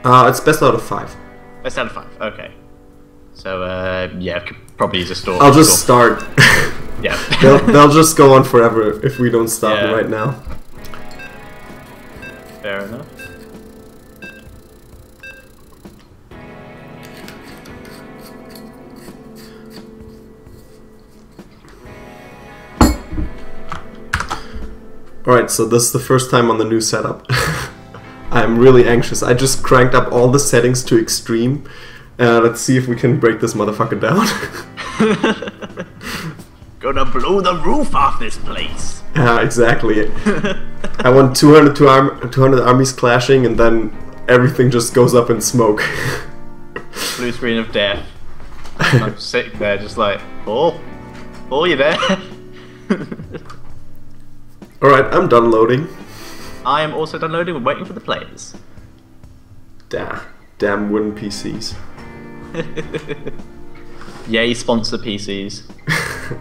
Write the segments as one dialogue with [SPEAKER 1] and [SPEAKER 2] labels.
[SPEAKER 1] It's best out of 5.
[SPEAKER 2] Best out of 5. Okay. So yeah, could probably use a store.
[SPEAKER 1] I'll just start.
[SPEAKER 2] Yeah.
[SPEAKER 1] they'll just go on forever if we don't stop it right now.
[SPEAKER 2] Fair enough.
[SPEAKER 1] Alright, so this is the first time on the new setup. I'm really anxious. I just cranked up all the settings to extreme. Let's see if we can break this motherfucker down.
[SPEAKER 2] Gonna blow the roof off this place.
[SPEAKER 1] Yeah, exactly. I want 200 armies clashing, and then everything just goes up in smoke.
[SPEAKER 2] Blue screen of death. I'm sitting there just like, oh, you there?
[SPEAKER 1] Alright, I'm done loading.
[SPEAKER 2] I am also done loading and waiting for the players.
[SPEAKER 1] Damn wooden PCs.
[SPEAKER 2] Yay, sponsor PCs.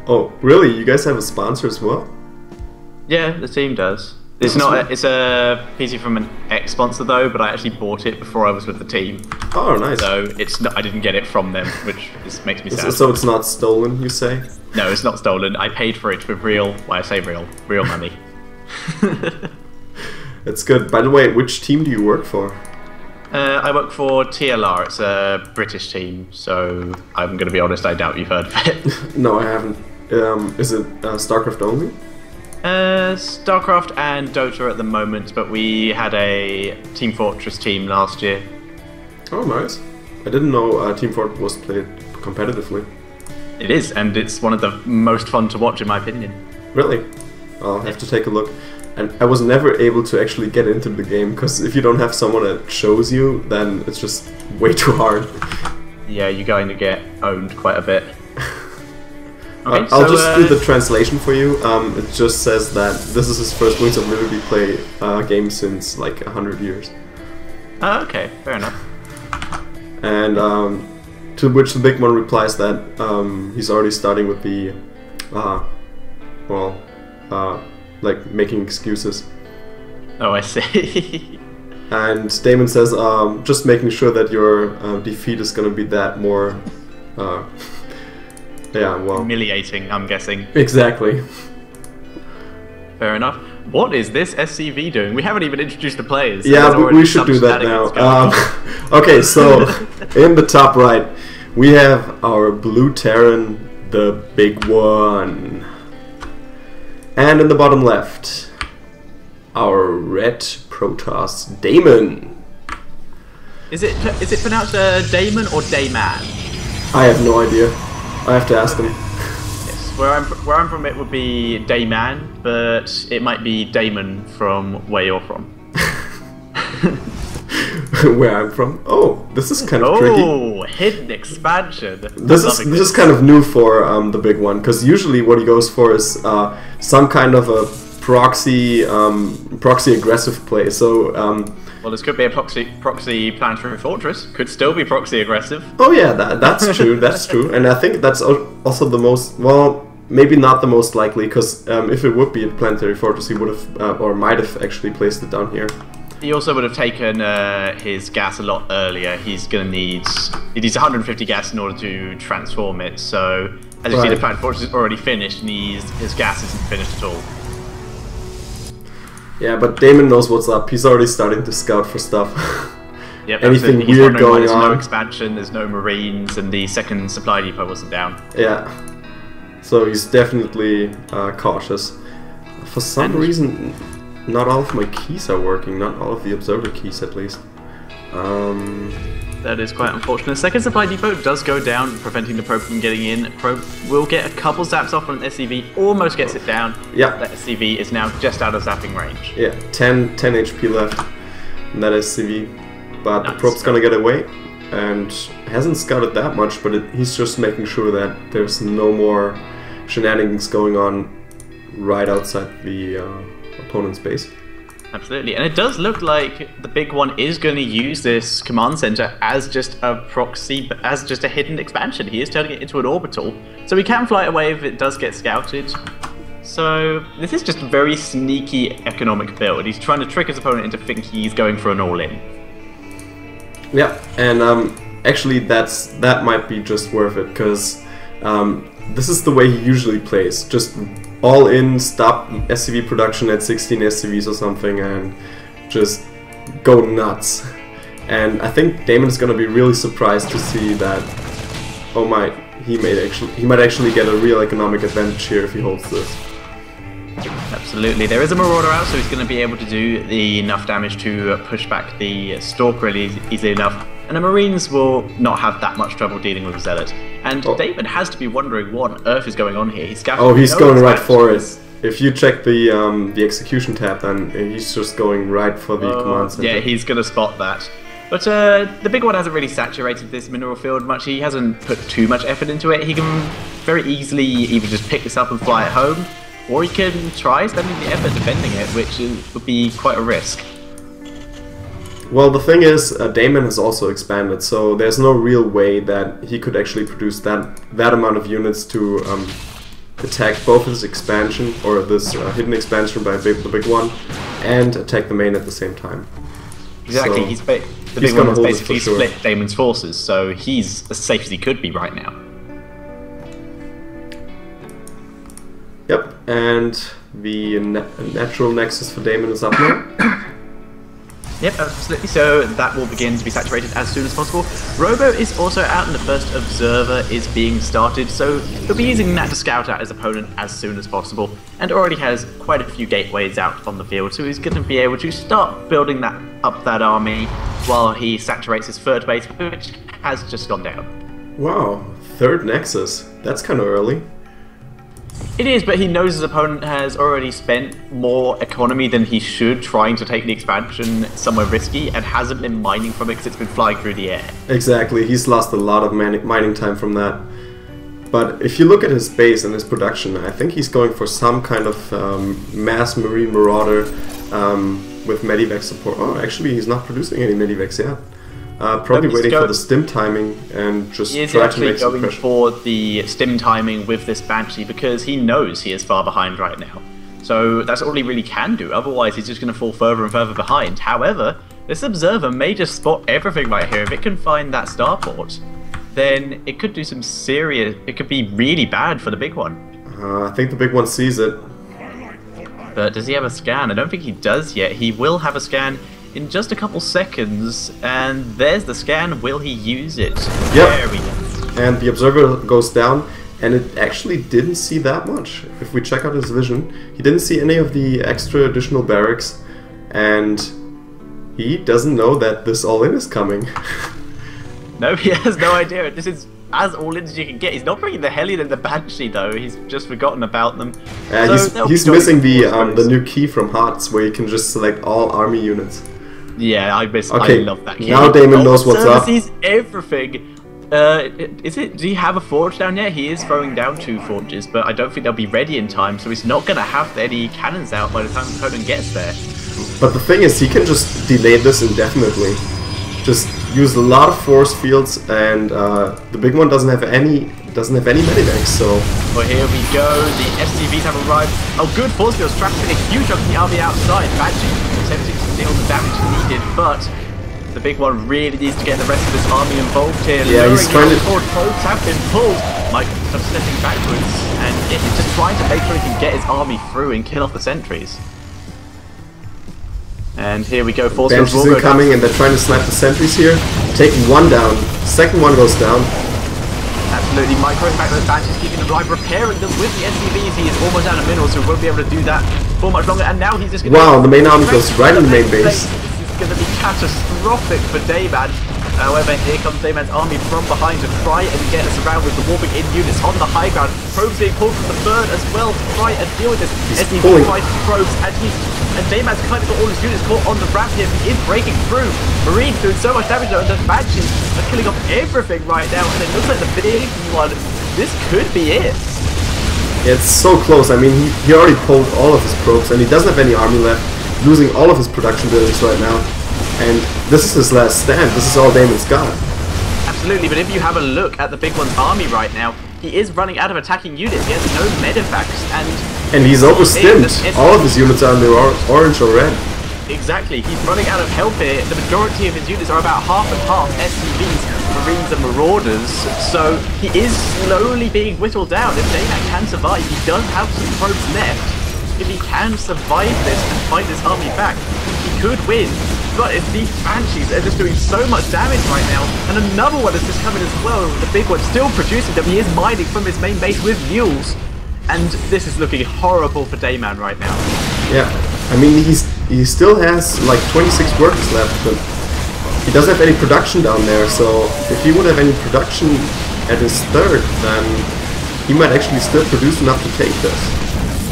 [SPEAKER 1] Oh, really? You guys have a sponsor as well?
[SPEAKER 2] Yeah, the team does. It's not. It's a PC from an ex-sponsor though, but I actually bought it before I was with the team.
[SPEAKER 1] Oh, nice.
[SPEAKER 2] So it's not. I didn't get it from them, which makes me sad.
[SPEAKER 1] So it's not stolen, you say?
[SPEAKER 2] No, it's not stolen. I paid for it with real. Well, I say real money.
[SPEAKER 1] It's good. By the way, which team do you work for?
[SPEAKER 2] I work for TLR. It's a British team, so I'm going to be honest, I doubt you've heard of it.
[SPEAKER 1] No, I haven't. Is it StarCraft only?
[SPEAKER 2] StarCraft and Dota at the moment, but we had a Team Fortress team last year.
[SPEAKER 1] Oh, nice. I didn't know Team Fortress was played competitively.
[SPEAKER 2] It is, and it's one of the most fun to watch in my opinion.
[SPEAKER 1] Really? I'll have to take a look. And I was never able to actually get into the game, because if you don't have someone that shows you, then it's just way too hard.
[SPEAKER 2] Yeah, you're going to get owned quite a bit. Okay,
[SPEAKER 1] I'll just do the translation for you. It just says that this is his first Wings of Liberty play game since like 100 years.
[SPEAKER 2] Oh, okay, fair enough.
[SPEAKER 1] And to which the big one replies that he's already starting with the, like making excuses.
[SPEAKER 2] Oh, I see.
[SPEAKER 1] And Dayman says, just making sure that your defeat is going to be that more, yeah, well...
[SPEAKER 2] humiliating, I'm guessing.
[SPEAKER 1] Exactly.
[SPEAKER 2] Fair enough. What is this SCV doing? We haven't even introduced the players.
[SPEAKER 1] Yeah, but we should do that now. Okay, so in the top right, we have our blue Terran, the big one. And in the bottom left, our red Protoss, Dayman.
[SPEAKER 2] Is it pronounced Dayman or Dayman?
[SPEAKER 1] I have no idea. I have to ask him.
[SPEAKER 2] Yes, where I'm from, it would be Dayman, but it might be Dayman from where you're from.
[SPEAKER 1] Where I'm from? Oh, this is kind of tricky.
[SPEAKER 2] Oh, hidden expansion.
[SPEAKER 1] This is kind of new for the big one, because usually what he goes for is some kind of a proxy aggressive play. So
[SPEAKER 2] well, this could be a proxy planetary fortress. Could still be proxy aggressive.
[SPEAKER 1] Oh yeah, that's true. That's true, and I think that's also the most, well, maybe not the most likely, because if it would be a planetary fortress, he would have or might have actually placed it down here.
[SPEAKER 2] He also would have taken his gas a lot earlier. He needs 150 gas in order to transform it. So as you see, the planet fortress is already finished, and his gas isn't finished at all.
[SPEAKER 1] Yeah, but Dayman knows what's up. He's already starting to scout for stuff.
[SPEAKER 2] Yep,
[SPEAKER 1] anything weird going on.
[SPEAKER 2] There's no expansion, there's no marines, and the second supply depot wasn't down.
[SPEAKER 1] Yeah, so he's definitely cautious. For some reason, not all of my keys are working. Not all of the observer keys, at least.
[SPEAKER 2] That is quite unfortunate. Second supply depot does go down, preventing the probe from getting in. Probe will get a couple zaps off on an SCV, almost gets it down.
[SPEAKER 1] Yeah.
[SPEAKER 2] That SCV is now just out of zapping range.
[SPEAKER 1] Yeah, 10 HP left in that SCV. But the probe's gonna get away, and hasn't scouted that much, but he's just making sure that there's no more shenanigans going on right outside the opponent's base.
[SPEAKER 2] Absolutely, and it does look like the big one is going to use this command center as just a proxy, as just a hidden expansion. He is turning it into an orbital, so he can fly away if it does get scouted. So this is just a very sneaky economic build. He's trying to trick his opponent into thinking he's going for an all-in.
[SPEAKER 1] Yeah, and actually that might be just worth it, because this is the way he usually plays. Just all in, stop SCV production at 16 SCVs or something, and just go nuts. And I think Dayman is gonna be really surprised to see that, oh my, he might actually get a real economic advantage here if he holds this.
[SPEAKER 2] Absolutely. There is a Marauder out, so he's going to be able to do enough damage to push back the Stalker really easily enough. And the Marines will not have that much trouble dealing with Zealot. And Dayman has to be wondering what on earth is going on here. He's
[SPEAKER 1] going right for it. If you check the execution tab, then he's just going right for the command center.
[SPEAKER 2] Yeah, he's going to spot that. But the big one hasn't really saturated this mineral field much. He hasn't put too much effort into it. He can very easily either just pick this up and fly it home, or he can try spending the effort defending it, which would be quite a risk.
[SPEAKER 1] Well, the thing is, Dayman has also expanded, so there's no real way that he could actually produce that amount of units to attack both his expansion, or this hidden expansion by the big one, and attack the main at the same time.
[SPEAKER 2] Exactly,
[SPEAKER 1] So
[SPEAKER 2] the big one has basically split Dayman's forces, so he's as safe as he could be right now.
[SPEAKER 1] Yep, and the natural nexus for Dayman is up now.
[SPEAKER 2] Yep, absolutely. So that will begin to be saturated as soon as possible. Robo is also out, and the first observer is being started, so he'll be using that to scout out his opponent as soon as possible, and already has quite a few gateways out on the field, so he's going to be able to start building up that army while he saturates his third base, which has just gone down.
[SPEAKER 1] Wow, third nexus. That's kind of early.
[SPEAKER 2] It is, but he knows his opponent has already spent more economy than he should trying to take the expansion somewhere risky, and hasn't been mining from it because it's been flying through the air. Exactly,
[SPEAKER 1] he's lost a lot of mining time from that. But if you look at his base and his production, I think he's going for some kind of mass Marine Marauder with Medivac support. Oh, actually he's not producing any Medivacs yet. Probably waiting for the stim timing and just try to make some pressure. He is actually going for
[SPEAKER 2] the stim timing with this Banshee because he knows he is far behind right now. So that's all he really can do, otherwise he's just going to fall further and further behind. However, this Observer may just spot everything right here. If it can find that starport, then it could do some serious... It could be really bad for the big one.
[SPEAKER 1] I think the big one sees it.
[SPEAKER 2] But does he have a scan? I don't think he does yet. He will have a scan in just a couple seconds, and there's the scan. Will he use it?
[SPEAKER 1] Yep. And the Observer goes down, and it actually didn't see that much. If we check out his vision, he didn't see any of the extra additional barracks, and he doesn't know that this all-in is coming.
[SPEAKER 2] No, he has no idea. This is as all-in as you can get. He's not bringing the Hellion and the Banshee, though. He's just forgotten about them.
[SPEAKER 1] So he's missing the new key from Hearts, where you can just select all army units.
[SPEAKER 2] Yeah, I love that key.
[SPEAKER 1] Now Dayman knows what's up.
[SPEAKER 2] Sees everything. Do you have a forge down yet? He is throwing down 2 forges, but I don't think they'll be ready in time, so he's not going to have any cannons out by the time the opponent gets there.
[SPEAKER 1] But the thing is, he can just delay this indefinitely. Just use a lot of force fields, and the big one doesn't have any medivacs, so...
[SPEAKER 2] Well, here we go. The SCVs have arrived. Oh, good force fields, trapping a huge chunk of the army outside. Banshee attempting to deal the damage needed, but the big one really needs to get the rest of his army involved here.
[SPEAKER 1] Yeah, he's trying to...
[SPEAKER 2] Probes have been pulled. Mike stepping backwards, and he's just trying to make sure he can get his army through and kill off the sentries. And here we go, force fields will go
[SPEAKER 1] incoming, and they're trying to snipe the sentries here. Taking one down. Second one goes down.
[SPEAKER 2] Absolutely, microing back those Banshees, keeping them alive, repairing them with the SCVs. He is almost out of minerals, so he won't be able to do that for much longer. And now he's just going to...
[SPEAKER 1] Wow, the main army goes right in the main base.
[SPEAKER 2] This is going to be catastrophic for Dayman. However, here comes Dayman's army from behind to try and get us around with the warping in units on the high ground. Probes being pulled from the third as well to try and deal with this. SCV fighting probes, and Dayman's kind of got all his units caught on the ramp here. He is breaking through. Marines doing so much damage, and the Banshees are killing off everything right now. And it looks like the big one, this could be it.
[SPEAKER 1] It's so close. I mean, he already pulled all of his probes, and he doesn't have any army left, losing all of his production buildings right now. And this is his last stand. This is all Dayman's got.
[SPEAKER 2] Absolutely, but if you have a look at the big one's army right now, he is running out of attacking units. He has no medivacs, and
[SPEAKER 1] he's overstimmed. All of his units are in the orange or red.
[SPEAKER 2] Exactly, he's running out of help here. The majority of his units are about half and half SCVs, Marines and Marauders, so he is slowly being whittled down. If Dayman can survive, he does have some probes left. If he can survive this and fight this army back, he could win. But if these Banshees are just doing so much damage right now, and another one is just coming as well, the big one still producing them, he is mining from his main base with mules. And this is looking horrible for Dayman right now.
[SPEAKER 1] Yeah, I mean, he still has like 26 workers left, but he doesn't have any production down there, so if he would have any production at his third, then he might actually still produce enough to take this.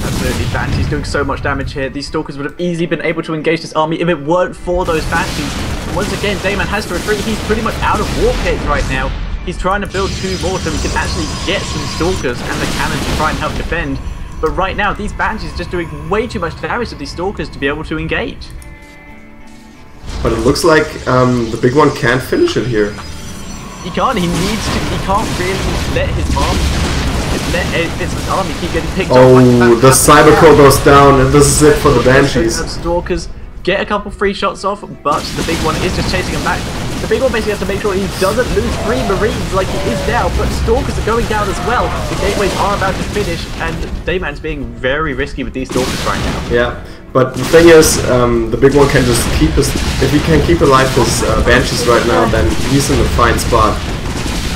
[SPEAKER 2] Absolutely, Banshee's doing so much damage here. These Stalkers would have easily been able to engage this army if it weren't for those Banshees. And once again, Dayman has to retreat. He's pretty much out of war kits right now. He's trying to build 2 more so he can actually get some Stalkers and the cannon to try and help defend. But right now, these Banshees are just doing way too much damage to these Stalkers to be able to engage.
[SPEAKER 1] But it looks like the big one can't finish it here.
[SPEAKER 2] He can't. He needs to. He can't really let his army keep getting picked up.
[SPEAKER 1] Oh, the Cyber Core goes down, and this is it for the Banshees.
[SPEAKER 2] Stalkers get a couple free shots off, but the big one is just chasing him back. The big one basically has to make sure he doesn't lose 3 Marines like he is now, but Stalkers are going down as well. The gateways are about to finish, and Dayman's being very risky with these Stalkers right now.
[SPEAKER 1] Yeah, but the thing is, the big one can just keep his... If he can keep alive his Banshees right now, then he's in a fine spot.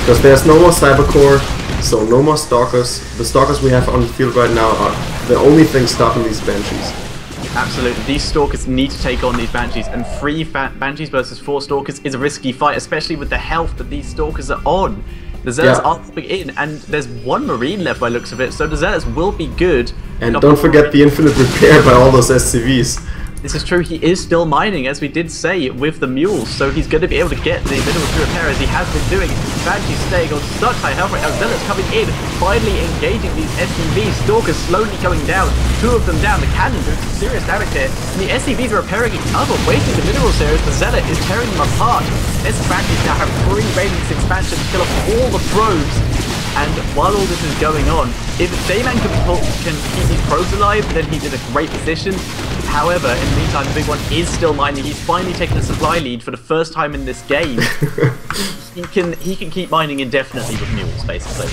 [SPEAKER 1] Because there's no more Cyber Core, so no more Stalkers. The Stalkers we have on the field right now are the only thing stopping these Banshees.
[SPEAKER 2] Absolutely, these Stalkers need to take on these Banshees, and 3 Banshees versus 4 Stalkers is a risky fight, especially with the health that these Stalkers are on. The Zealots are popping in, and there's 1 Marine left by looks of it, so the Zealots will be good.
[SPEAKER 1] And don't forget the infinite repair by all those SCVs.
[SPEAKER 2] This is true, he is still mining, as we did say, with the mules, so he's going to be able to get the minerals to repair as he has been doing. Banshee's staying on such high health right now. Zealots coming in, finally engaging these SCVs. Stalkers slowly coming down, 2 of them down. The cannon doing some serious damage here, and the SCVs are repairing each other, wasting the minerals here as the Zealot is tearing them apart. This Banshees now have 3 radiance expansion to kill off all the probes. And while all this is going on, if Dayman can keep these probes alive, then he's in a great position. However, in the meantime, the big one is still mining. He's finally taken a supply lead for the first time in this game. he can keep mining indefinitely with mules, basically.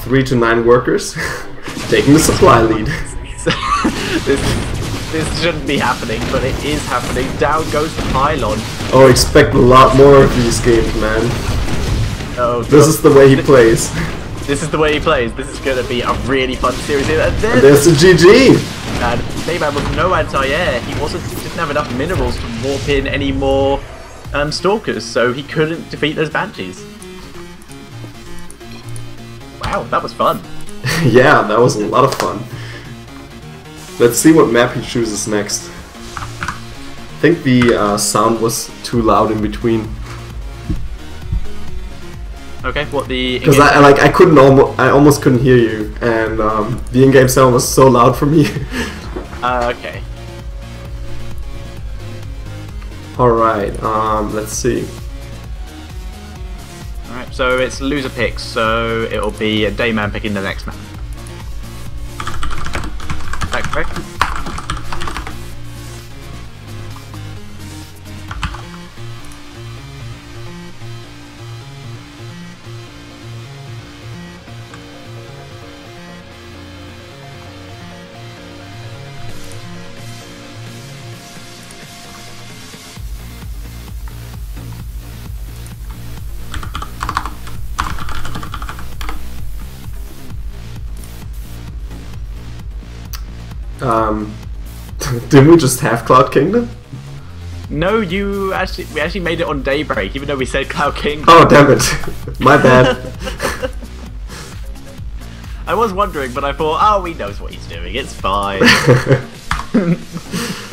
[SPEAKER 1] 3 to 9 workers taking the supply lead.
[SPEAKER 2] This shouldn't be happening, but it is happening. Down goes the pylon.
[SPEAKER 1] Oh, expect a lot more of these games, man.
[SPEAKER 2] Oh,
[SPEAKER 1] this is the way he plays.
[SPEAKER 2] This is the way he plays. This is going to be a really fun series. And
[SPEAKER 1] there's a GG!
[SPEAKER 2] And Dayman with no anti-air. He didn't have enough minerals to warp in any more Stalkers, so he couldn't defeat those Banshees. Wow, that was fun.
[SPEAKER 1] Yeah, that was a lot of fun. Let's see what map he chooses next. I think the sound was too loud in between.
[SPEAKER 2] Okay, what the?
[SPEAKER 1] Because I almost couldn't hear you, and the in-game sound was so loud for me.
[SPEAKER 2] Okay.
[SPEAKER 1] All right. Let's see.
[SPEAKER 2] All right. So it's loser picks. So it'll be a Dayman picking the next map. Is that correct?
[SPEAKER 1] Didn't we just have Cloud Kingdom?
[SPEAKER 2] No, we actually made it on Daybreak, even though we said Cloud Kingdom.
[SPEAKER 1] Oh, damn it. My bad.
[SPEAKER 2] I was wondering, but I thought, oh, he knows what he's doing, it's fine.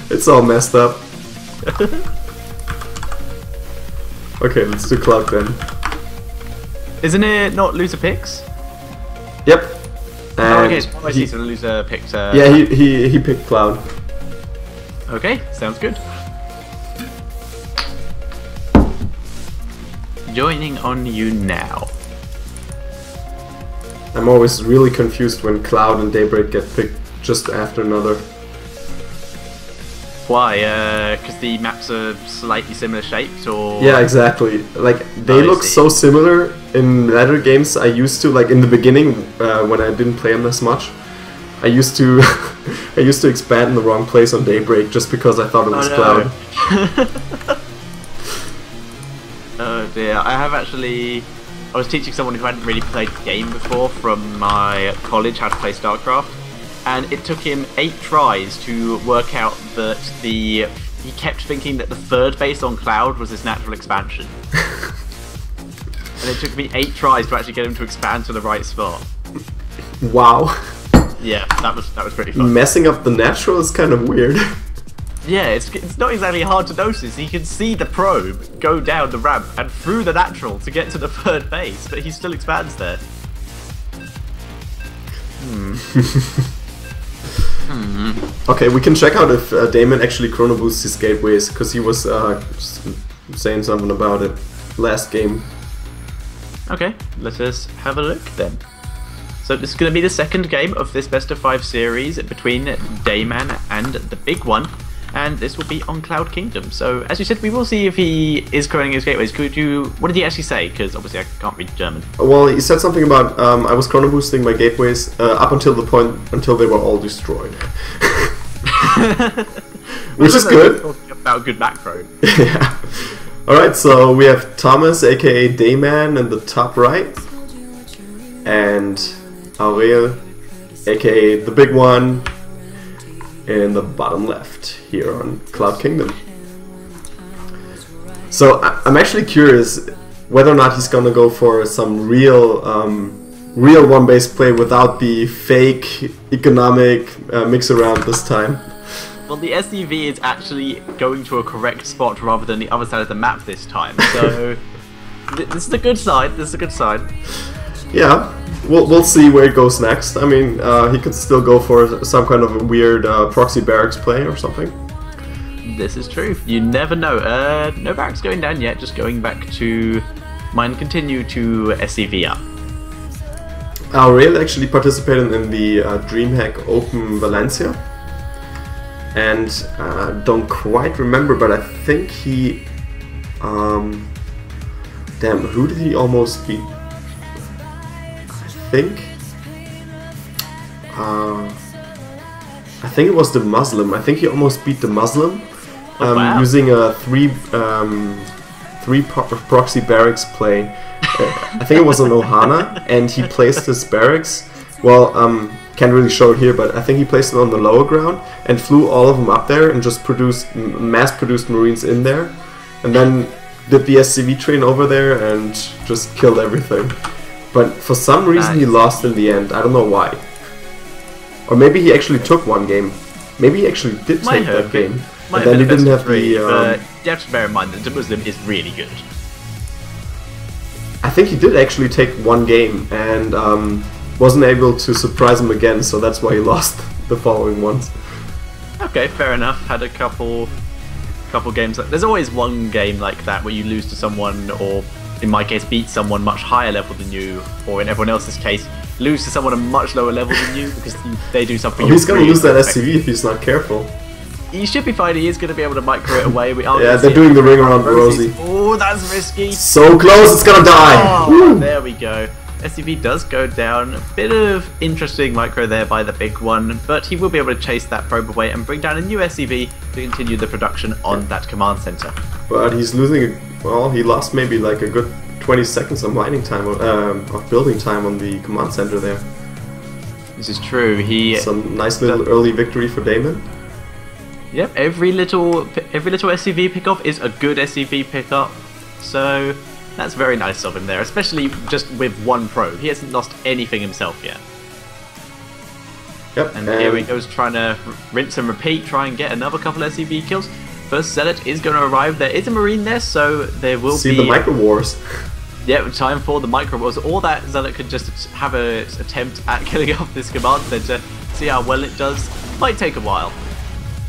[SPEAKER 1] It's all messed up. Okay, let's do Cloud then.
[SPEAKER 2] Isn't it not loser picks?
[SPEAKER 1] Yep.
[SPEAKER 2] Oh, okay, so I see, so the loser picked...
[SPEAKER 1] yeah, he picked Cloud.
[SPEAKER 2] Okay, sounds good. Joining on you now.
[SPEAKER 1] I'm always really confused when Cloud and Daybreak get picked just after another.
[SPEAKER 2] Why? Because the maps are slightly similar shaped, or?
[SPEAKER 1] Yeah, exactly. Like they look so similar in latter games. I used to, like in the beginning when I didn't play them as much. I used to expand in the wrong place on Daybreak just because I thought it was Cloud.
[SPEAKER 2] Oh dear, I was teaching someone who hadn't really played the game before from my college how to play StarCraft, and it took him 8 tries to work out that he kept thinking that the third base on Cloud was his natural expansion. And it took me 8 tries to actually get him to expand to the right spot.
[SPEAKER 1] Wow.
[SPEAKER 2] Yeah, that was pretty fun.
[SPEAKER 1] Messing up the natural is kind of weird.
[SPEAKER 2] Yeah, it's not exactly hard to notice. He can see the probe go down the ramp and through the natural to get to the third base, but he still expands there.
[SPEAKER 1] Okay, we can check out if Dayman actually chrono boosts his gateways, because he was saying something about it last game.
[SPEAKER 2] Okay, let us have a look then. So this is going to be the second game of this best of 5 series between Dayman and TheBigOne, and this will be on Cloud Kingdom. So as you said, we will see if he is chronoing his gateways. What did he actually say? Because obviously I can't read German.
[SPEAKER 1] Well, he said something about I was chrono boosting my gateways up until the point until they were all destroyed. Which is good.
[SPEAKER 2] Talking about good macro.
[SPEAKER 1] Yeah. Alright, so we have Thomas, aka Dayman, in the top right, and Aurel, aka TheBigOne, in the bottom left here on Cloud Kingdom. So I'm actually curious whether or not he's gonna go for some real one-base play without the fake economic mix around this time.
[SPEAKER 2] Well, the SCV is actually going to a correct spot rather than the other side of the map this time, so this is a good side. This is a good side.
[SPEAKER 1] Yeah, we'll see where it goes next. I mean, he could still go for some kind of a weird proxy barracks play or something.
[SPEAKER 2] This is true. You never know. No barracks going down yet. Just going back to mine. Continue to SCV up.
[SPEAKER 1] Aurel actually participated in the DreamHack Open Valencia, and don't quite remember, but I think he, damn, who did he almost beat? I think it was the Muslim. I think he almost beat the Muslim using a three proxy barracks play. I think it was on Ohana, and he placed his barracks. Well, can't really show it here, but I think he placed it on the lower ground and flew all of them up there and just mass-produced Marines in there, and then did the SCV train over there and just killed everything. But for some reason he lost in the end. I don't know why. Or maybe he actually took one game. Maybe he actually did take that game. But then he didn't have the...
[SPEAKER 2] you have to bear in mind that the Muslim is really good.
[SPEAKER 1] I think he did actually take one game and wasn't able to surprise him again, so that's why he lost the following ones.
[SPEAKER 2] Okay, fair enough. Had a couple games. There's always one game like that where you lose to someone, or in my case, beat someone much higher level than you, or in everyone else's case, lose to someone a much lower level than you because they do something.
[SPEAKER 1] He's gonna lose that SCV if he's not careful.
[SPEAKER 2] He should be fine. He is going to be able to micro it away.
[SPEAKER 1] Yeah, they're doing the ring around Rosie.
[SPEAKER 2] Oh, that's risky.
[SPEAKER 1] So close, it's gonna die.
[SPEAKER 2] Oh, there we go. SCV does go down. A bit of interesting micro there by TheBigOne, but he will be able to chase that probe away and bring down a new SCV to continue the production on that command center. But
[SPEAKER 1] he's losing. Well, he lost maybe like a good 20 seconds of mining time, of building time on the command center there.
[SPEAKER 2] This is true.
[SPEAKER 1] Some nice little early victory for Dayman.
[SPEAKER 2] Yep, every little SCV pickup is a good SCV pickup, so that's very nice of him there, especially just with one probe. He hasn't lost anything himself yet.
[SPEAKER 1] Yep,
[SPEAKER 2] and here he goes trying to rinse and repeat, try and get another couple SCV kills. First Zealot is going to arrive. There is a Marine there, so there will be...
[SPEAKER 1] See the Micro Wars.
[SPEAKER 2] Yeah, time for the Micro Wars. Or that Zealot could just have an attempt at killing off this command center, see how well it does. Might take a while.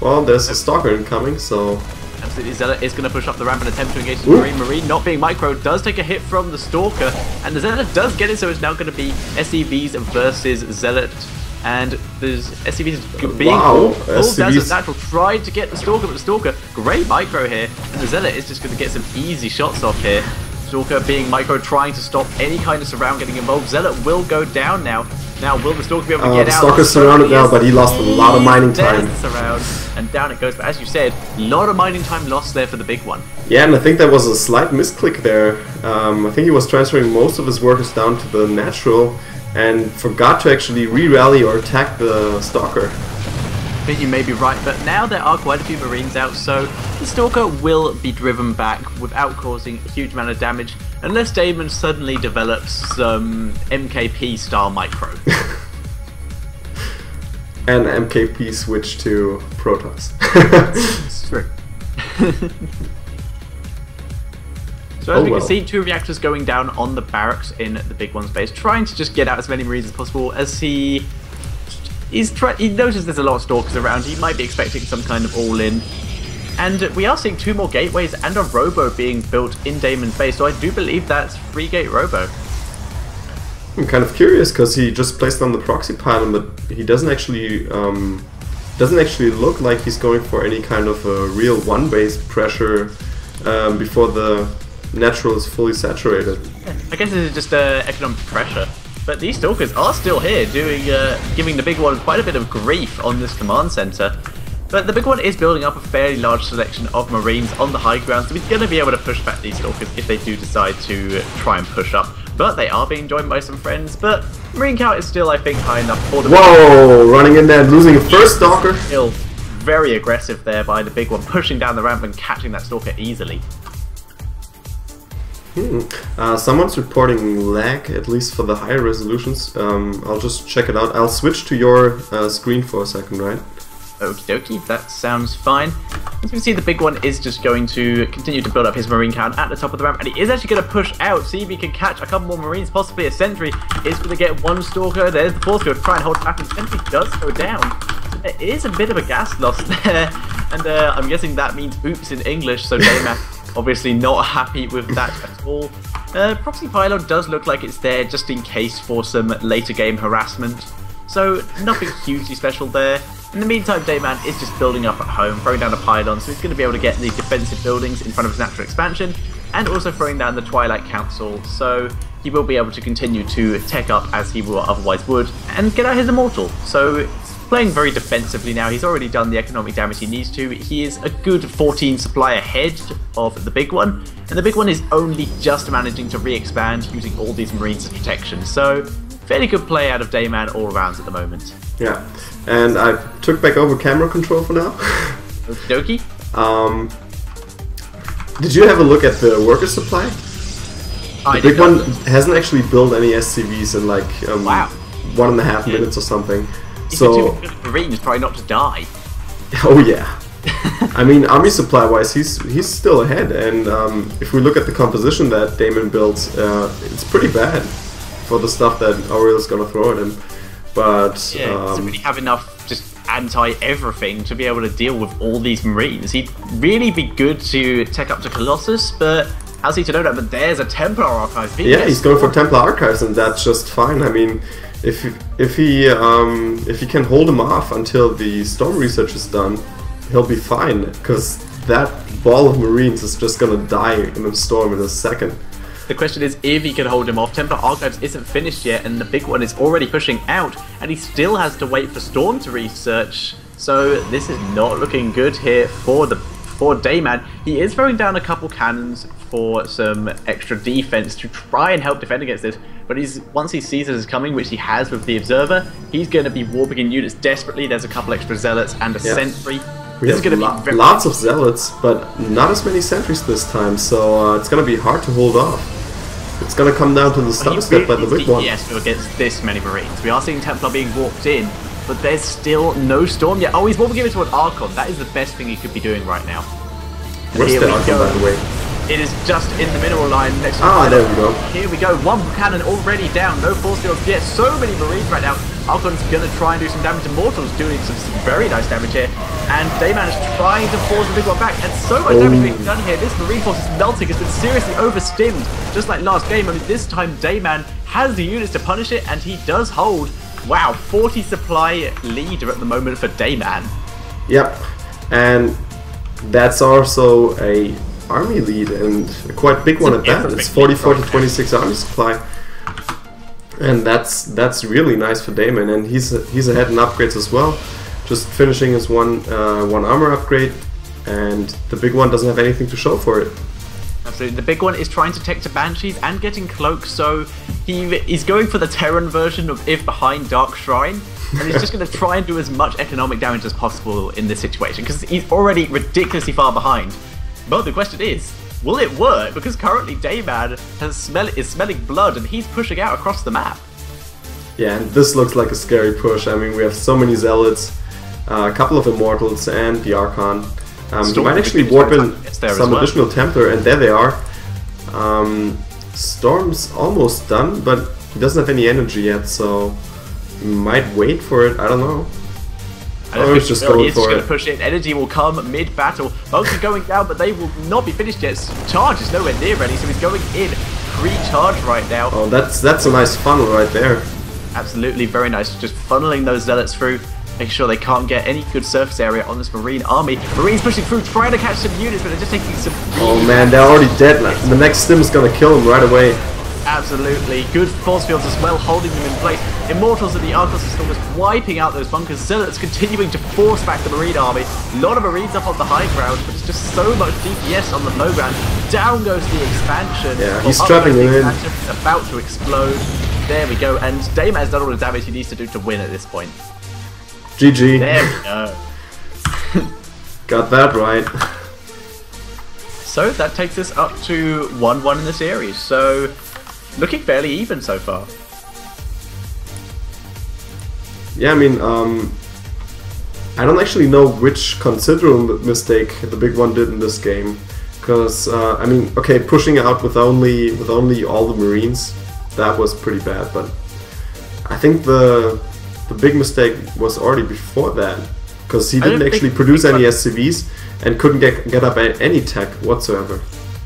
[SPEAKER 1] Well, there's a Stalker incoming, so...
[SPEAKER 2] Absolutely, Zealot is going to push up the ramp and attempt to engage the Marine. Marine, not being micro, does take a hit from the Stalker, and the Zealot does get it, so it's now going to be SCVs versus Zealot. And there's SCVs being
[SPEAKER 1] wow,
[SPEAKER 2] pulled down as natural, tried to get the Stalker, but the Stalker, great micro here, and the Zealot is just going to get some easy shots off here. Stalker being micro, trying to stop any kind of surround getting involved. Zealot will go down now. Now, will the Stalker be able to get out?
[SPEAKER 1] The Stalker's surrounded now, but he lost a lot of mining time.
[SPEAKER 2] Surround, and down it goes. But as you said, a lot of mining time lost there for the big one.
[SPEAKER 1] Yeah, and I think that was a slight misclick there. I think he was transferring most of his workers down to the natural, and forgot to actually re-rally or attack the Stalker.
[SPEAKER 2] I think you may be right, but now there are quite a few Marines out, so the Stalker will be driven back without causing a huge amount of damage, unless Dayman suddenly develops some MKP-style micro.
[SPEAKER 1] And MKP switch to Protoss.
[SPEAKER 2] It's true. So as we can see, 2 reactors going down on the barracks in the big one's base, trying to just get out as many Marines as possible. As he notices there's a lot of Stalkers around, he might be expecting some kind of all-in. And we are seeing 2 more gateways and a robo being built in Dayman's base, so I do believe that's 3-gate robo.
[SPEAKER 1] I'm kind of curious because he just placed on the proxy pylon, but he doesn't actually look like he's going for any kind of a real one-base pressure before the natural is fully saturated.
[SPEAKER 2] I guess this is just economic pressure. But these Stalkers are still here, giving the big one quite a bit of grief on this command center. But the big one is building up a fairly large selection of Marines on the high ground, so he's going to be able to push back these Stalkers if they do decide to try and push up. But they are being joined by some friends, but Marine count is still, I think, high enough for the
[SPEAKER 1] Whoa! Running in there and losing a first Stalker.
[SPEAKER 2] Still very aggressive there by the big one, pushing down the ramp and catching that Stalker easily.
[SPEAKER 1] Someone's reporting lag, at least for the higher resolutions. I'll just check it out. I'll switch to your screen for a second, right?
[SPEAKER 2] Okie dokie, that sounds fine. As we can see, the big one is just going to continue to build up his Marine count at the top of the ramp, and he is actually going to push out, see if he can catch a couple more Marines, possibly a sentry. Is going to get 1 Stalker. There's the Force Field, try and hold back, and the sentry does go down. So there is a bit of a gas loss there, and I'm guessing that means oops in English, so Dayman obviously not happy with that at all. Proxy pylon does look like it's there just in case for some later game harassment, so nothing hugely special there. In the meantime, Dayman is just building up at home, throwing down a pylon, so he's going to be able to get the defensive buildings in front of his natural expansion, and also throwing down the Twilight Council, so he will be able to continue to tech up as he will otherwise would, and get out his Immortal. So playing very defensively now, he's already done the economic damage he needs to. He is a good 14 supply ahead of the big one, and the big one is only just managing to re-expand using all these Marines as protection, so fairly good play out of Dayman all rounds at the moment.
[SPEAKER 1] Yeah, and I took back over camera control for now.
[SPEAKER 2] Okie dokie.
[SPEAKER 1] Did you have a look at the worker supply? The big one hasn't actually built any SCVs in like 1.5 minutes or something. So
[SPEAKER 2] Marines try not to die.
[SPEAKER 1] Oh yeah. I mean, army supply wise, he's still ahead, and if we look at the composition that Dayman built, it's pretty bad for the stuff that Aurel's gonna throw at him. But
[SPEAKER 2] yeah, doesn't really have enough just anti-everything to be able to deal with all these Marines. He'd really be good to tech up to Colossus, but how's he to know that? But there's a Templar Archives.
[SPEAKER 1] Yeah, he's going for Templar Archives, and that's just fine. I mean, if he can hold him off until the Storm Research is done, he'll be fine, because that ball of Marines is just gonna die in a storm in a second.
[SPEAKER 2] The question is if he can hold him off. Templar Archives isn't finished yet, and the big one is already pushing out, and he still has to wait for Storm to research. So this is not looking good here for Dayman. He is throwing down a couple cannons for some extra defense to try and help defend against this, but once he sees it as coming, which he has with the Observer, he's going to be warping in units desperately. There's a couple extra Zealots and a Sentry.
[SPEAKER 1] We have lots of Zealots, but not as many Sentries this time, so it's going to be hard to hold off. It's going to come down to the stun step by the big one.
[SPEAKER 2] Yes, against this many Marines. We are seeing Templar being warped in, but there's still no Storm yet. Oh, he's warping it to an Archon. That is the best thing he could be doing right now.
[SPEAKER 1] Where's the Archon, by the way?
[SPEAKER 2] It is just in the mineral line next to
[SPEAKER 1] there we go.
[SPEAKER 2] Here we go. 1 cannon already down. No force fields yet. So many Marines right now. Archon's going to try and do some damage to Mortals, doing some very nice damage here. And Dayman is trying to force the big one back. And so much damage being done here. This Marine force is melting. It's been seriously overstimmed. Just like last game. I mean, this time Dayman has the units to punish it, and he does hold. Wow, 40 supply leader at the moment for Dayman.
[SPEAKER 1] Yep, and that's also a army lead, and a quite big one at that. It's 44 to 26 army supply, and that's really nice for Dayman. And he's ahead in upgrades as well, just finishing his one armor upgrade, and the big one doesn't have anything to show for it.
[SPEAKER 2] Absolutely, the big one is trying to tech to Banshees and getting cloaks, so he's going for the Terran version of If behind Dark Shrine, and he's just going to try and do as much economic damage as possible in this situation, because he's already ridiculously far behind. But the question is, will it work? Because currently Dayman is smelling blood, and he's pushing out across the map. Yeah,
[SPEAKER 1] and this looks like a scary push. I mean, we have so many Zealots, a couple of Immortals, and the Archon. He might actually warp in some additional Templar, and there they are. Storm's almost done, but he doesn't have any energy yet, so he might wait for it. I don't know.
[SPEAKER 2] He's just going to push it. Energy will come mid-battle. Bugs are going down, but they will not be finished yet. Charge is nowhere near ready, so he's going in pre-charge right now.
[SPEAKER 1] Oh, that's a nice funnel right there.
[SPEAKER 2] Absolutely, very nice. Just funneling those Zealots through. Make sure they can't get any good surface area on this Marine army. Marines pushing through, trying to catch some units, but they're just taking some...
[SPEAKER 1] Oh man, they're already dead. The next stim is going to kill them right away.
[SPEAKER 2] Absolutely. Good force fields as well, holding them in place. Immortals and the Archons are still just wiping out those bunkers. Zealots continuing to force back the Marine army. A lot of Marines up on the high ground, but it's just so much DPS on the low ground. Down goes the expansion.
[SPEAKER 1] Yeah, he's trapping it in.
[SPEAKER 2] About to explode. There we go. And Dayman has done all the damage he needs to do to win at this point.
[SPEAKER 1] GG.
[SPEAKER 2] There we go.
[SPEAKER 1] Got that right.
[SPEAKER 2] So that takes us up to 1-1 in the series. So looking fairly even so far.
[SPEAKER 1] Yeah, I mean, I don't actually know which considerable mistake the big one did in this game, because I mean, okay, pushing out with only all the Marines, that was pretty bad. But I think the big mistake was already before that, because he didn't actually produce any SCVs and couldn't get up any tech whatsoever.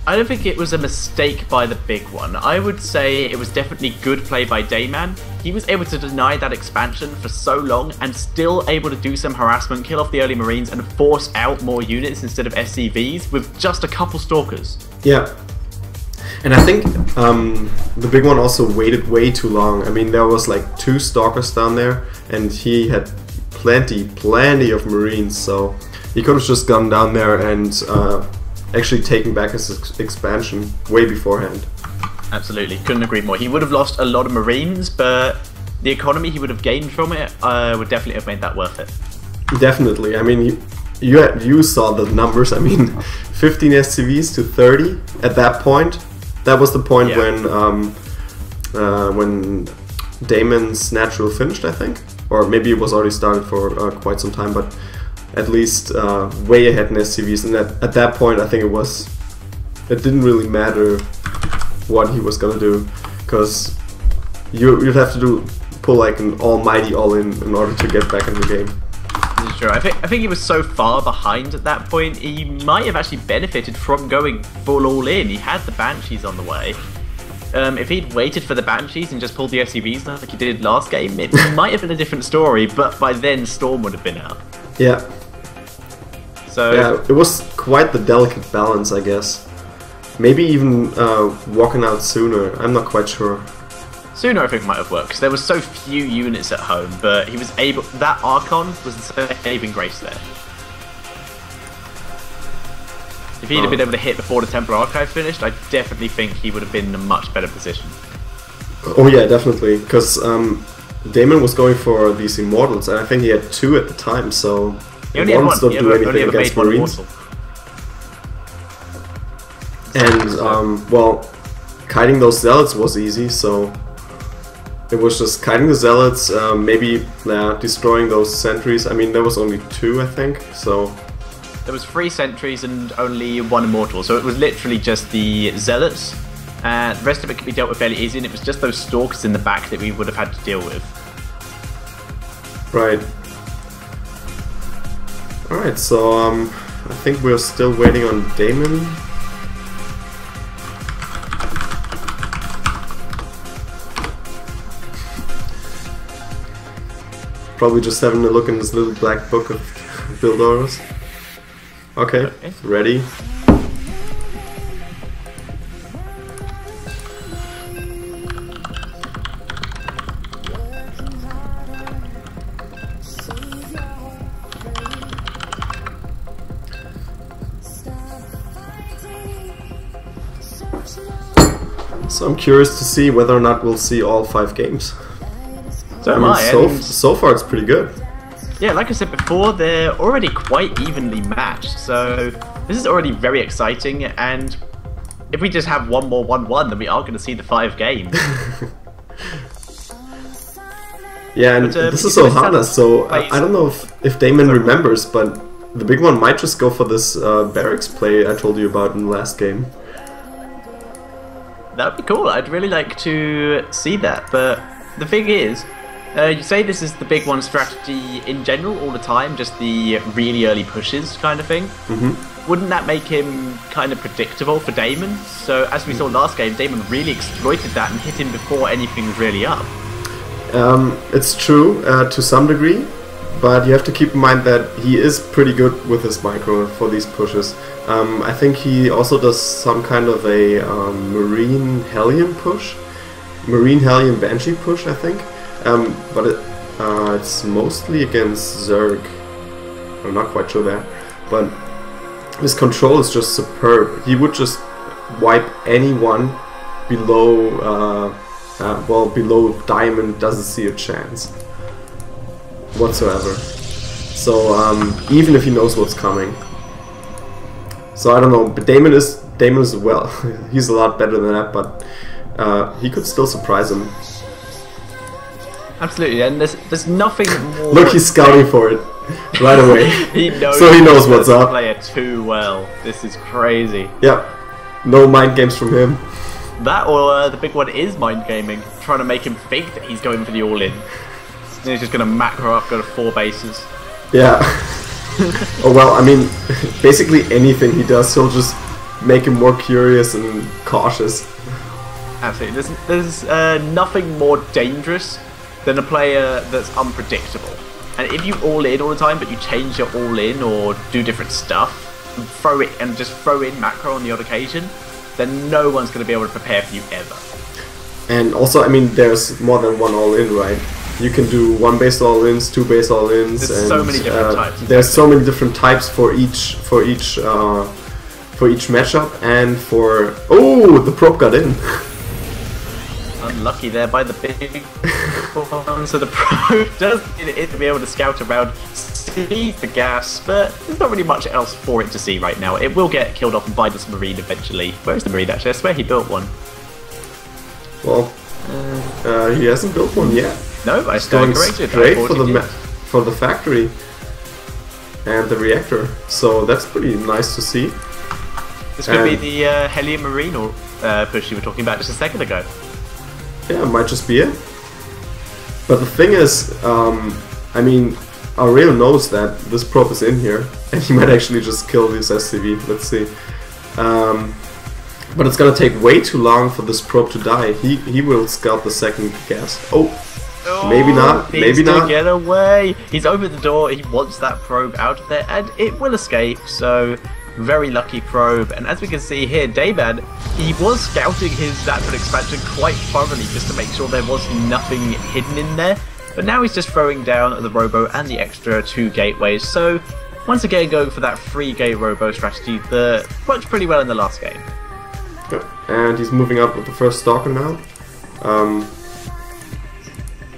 [SPEAKER 2] I don't think it was a mistake by the big one. I would say it was definitely good play by Dayman. He was able to deny that expansion for so long and still able to do some harassment, kill off the early Marines and force out more units instead of SCVs with just a couple Stalkers.
[SPEAKER 1] Yeah. And I think the big one also waited way too long. I mean, there was like 2 Stalkers down there, and he had plenty of Marines, so he could have just gone down there and actually taken back his expansion way beforehand. Absolutely,
[SPEAKER 2] couldn't agree more. He would have lost a lot of Marines, but the economy he would have gained from it would definitely have made that worth it.
[SPEAKER 1] Definitely. I mean, you saw the numbers. I mean, 15 SCVs to 30 at that point. That was the point when Dayman's natural finished, I think, or maybe it was already started for quite some time, but at least way ahead in SCVs. And at that point, I think it didn't really matter what he was gonna do, because you'd have to pull like an almighty all-in in order to get back in the game.
[SPEAKER 2] This is true. I think he was so far behind at that point, he might have actually benefited from going full all-in. He had the Banshees on the way. If he'd waited for the Banshees and just pulled the SCVs like he did last game, it might have been a different story, but by then Storm would have been out.
[SPEAKER 1] Yeah.
[SPEAKER 2] So
[SPEAKER 1] yeah, it was quite the delicate balance, I guess. Maybe even walking out sooner, I'm not quite sure.
[SPEAKER 2] Sooner I think might have worked, because there were so few units at home, but he was able... That Archon was the saving grace there. If he'd have been able to hit before the Templar Archive finished, I definitely think he would have been in a much better position.
[SPEAKER 1] Oh yeah, definitely, because Dayman was going for these Immortals, and I think he had 2 at the time, so...
[SPEAKER 2] He only had one. He only ever made one Immortal.
[SPEAKER 1] And, well, kiting those Zealots was easy, so... It was just kiting the Zealots, maybe destroying those sentries. I mean, there was only 2, I think, so...
[SPEAKER 2] There was 3 sentries and only 1 Immortal, so it was literally just the Zealots. The rest of it could be dealt with fairly easy, and it was just those Stalkers in the back that we would have had to deal with.
[SPEAKER 1] Right. Alright, so I think we're still waiting on Dayman. Probably just having a look in this little black book of build orders. Okay, ready. So I'm curious to see whether or not we'll see all 5 games.
[SPEAKER 2] So am I.
[SPEAKER 1] So far it's pretty good.
[SPEAKER 2] Yeah, like I said before, they're already quite evenly matched, so this is already very exciting, and if we just have one more 1-1, then we are going to see the 5 games.
[SPEAKER 1] Yeah, and this is so hard, so I don't know if Dayman remembers, but the big one might just go for this barracks play I told you about in the last game.
[SPEAKER 2] That would be cool. I'd really like to see that, but the thing is, you say this is the big one strategy in general all the time, just the really early pushes kind of thing.
[SPEAKER 1] Mm-hmm.
[SPEAKER 2] Wouldn't that make him kind of predictable for Dayman? So as we saw last game, Dayman really exploited that and hit him before anything was really up.
[SPEAKER 1] It's true to some degree, but you have to keep in mind that he is pretty good with his micro for these pushes. I think he also does some kind of a Marine Hellion push, Marine Hellion Banshee push, I think. But it's mostly against Zerg. I'm not quite sure there, but his control is just superb. He would just wipe anyone below, below Dayman. Doesn't see a chance whatsoever. So even if he knows what's coming. So I don't know, but Dayman is well. He's a lot better than that, but he could still surprise him.
[SPEAKER 2] Absolutely, and there's nothing more.
[SPEAKER 1] Look, he's scouting for it right away.
[SPEAKER 2] He knows
[SPEAKER 1] so he knows what's up.
[SPEAKER 2] Player too well. This is crazy.
[SPEAKER 1] Yeah, no mind games from him.
[SPEAKER 2] That or the big one is mind gaming, trying to make him think that he's going for the all-in. And he's just going to macro up, go to 4 bases.
[SPEAKER 1] Yeah. Oh well, I mean, basically anything he does, he'll just make him more curious and cautious.
[SPEAKER 2] Absolutely. There's nothing more dangerous than a player that's unpredictable. And if you all in all the time, but you change your all in or do different stuff, and just throw in macro on the odd occasion, then no one's going to be able to prepare for you ever.
[SPEAKER 1] And also, I mean, there's more than one all in, right? You can do 1 base all ins, 2 base all ins.
[SPEAKER 2] There's so many different types.
[SPEAKER 1] There's so many different types for each matchup, and for the probe got in.
[SPEAKER 2] Unlucky there by the big one, so the pro does be able to scout around, see the gas, but there's not really much else for it to see right now. It will get killed off by this Marine eventually. Where's the Marine actually? I swear he built one.
[SPEAKER 1] Well, he hasn't built one yet.
[SPEAKER 2] No, I stand corrected.
[SPEAKER 1] Straight for the factory and the reactor, so that's pretty nice to see.
[SPEAKER 2] This could be the Hellion Marine or push you were talking about just a second ago.
[SPEAKER 1] Yeah, it might just be it. But the thing is, I mean, Aurel knows that this probe is in here, and he might actually just kill this SCV. Let's see. But it's gonna take way too long for this probe to die. He will scout the second gas. Oh, maybe not. Maybe not.
[SPEAKER 2] Get away! He's opened the door. He wants that probe out of there, and it will escape. So. Very lucky probe, and as we can see here, Dayman, he was scouting his natural expansion quite thoroughly just to make sure there was nothing hidden in there, but now he's just throwing down the robo and the extra 2 gateways, so once again going for that 3-gate robo strategy that worked pretty well in the last game.
[SPEAKER 1] Yep. And he's moving up with the first stalker now.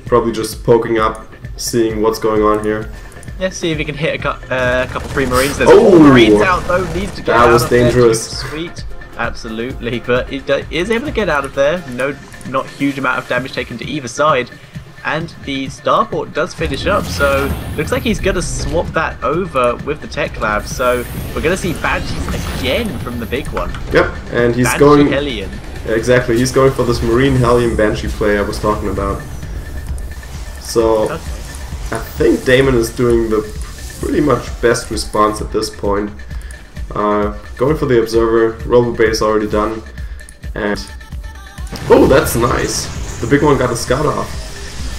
[SPEAKER 1] Probably just poking up, seeing what's going on here.
[SPEAKER 2] Let's see if he can hit a couple 3 Marines. There's 4 Marines out though, needs to get out of there. That was dangerous. Sweet, absolutely, but he is able to get out of there. No, not huge amount of damage taken to either side. And the starport does finish up, so looks like he's going to swap that over with the tech lab. So we're going to see Banshees again from the big one.
[SPEAKER 1] Yep, and he's going... Hellion. Exactly, he's going for this Marine Hellion Banshee play I was talking about. So... Okay. I think Dayman is doing the pretty much best response at this point. Going for the Observer, Robo Base already done, and oh, that's nice. The big one got a scout off.